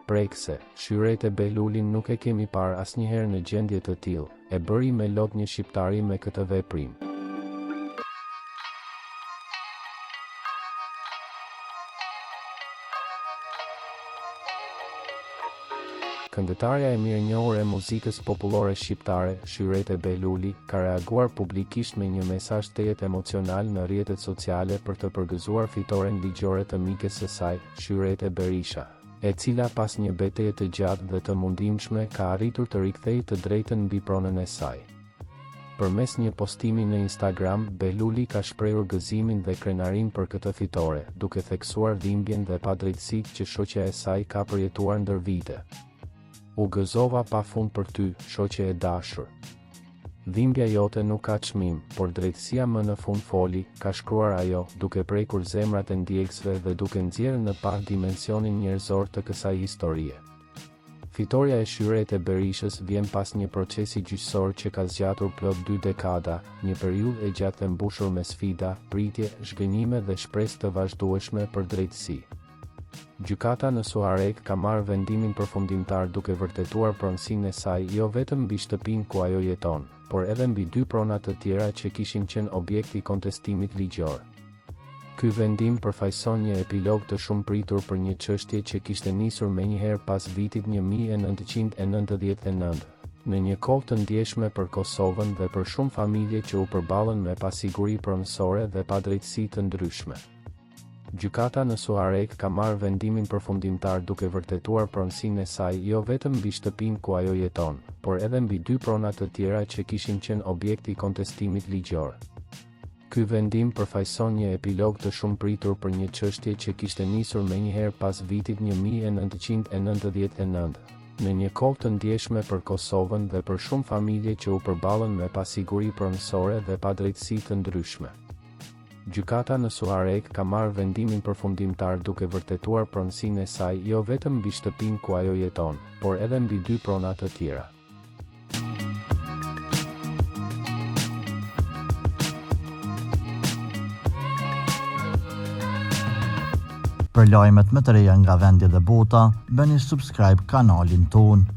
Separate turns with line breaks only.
Prekse, Shyret e Behlulin nuk e kemi parë asnjëherë në gjendje të tillë, e bëri me lot një shqiptari me këtë veprim. Këngëtarja e mirënjohur e muzikës popullore shqiptare, Shyret e Behluli, ka reaguar publikisht me një mesazh tejet emocional në rrjetet sociale për të përgëzuar fitoren ligjore të mikes së saj, Shyrete Berisha, e cila pas një betejë të gjatë dhe të mundimshme ka arritur të rikthejë të drejtën mbi pronën e saj. Përmes një postimi në Instagram, Behluli ka shprehur gëzimin dhe krenarinë për këtë fitore, duke theksuar dhimbjen dhe padrejtësitë që shoqja e saj ka përjetuar ndër vite. U gëzova pafund për ty, shoqe e dashur. Dhimbja jote nuk ka çmim, por drejtësia më në fund foli, ka shkruar ajo, duke prekur zemrat e ndjekësve dhe duke nxjerrë në pa dimensionin njerëzor të kësaj historie. Fitoria e Shyrete Berishës vjen pas një procesi gjyqësor që ka zgjatur plot 2 dekada, një periudhë e gjatë e mbushur me sfida, pritje, zhgënjime dhe shpresë të vazhdueshme për drejtësi. Gjykata në Suarek ka marrë vendimin përfundimtar duke vërtetuar pronësinë e saj jo vetëm mbi shtëpinë ku ajo jeton, por edhe mbi 2 prona të tjera që kishin qenë objekt i kontestimit ligjor. Ky vendim përfaqëson një epilog të shumë pritur për një çështje që kishte nisur menjëherë pas vitit 1999, në një kohë të ndjeshme për Kosovën dhe për shumë familje që u përballën me pasiguri pronësore dhe padrejtësi të ndryshme. Gjykata në Suarek ka marrë vendimin përfundimtar duke vërtetuar pronësinë e saj jo vetëm mbi shtëpinë ku ajo jeton, por edhe mbi 2 prona të tjera që kishin qenë objekt i kontestimit ligjor. Ky vendim përfaqëson një epilog të shumë pritur për një çështje që kishte nisur menjëherë pas vitit 1999, në një kohë të ndjeshme për Kosovën dhe për shumë familje që u përballën me pasiguri pronësore dhe padrejtësi të ndryshme. Gjykata në Suarek ka marrë vendimin përfundimtar duke vërtetuar pronësinë e saj jo vetëm mbi shtëpinë ku ajo jeton, por edhe mbi 2 prona të tjera.
Për lajmet më të reja nga vendi dhe bota, bëni subscribe kanalin ton.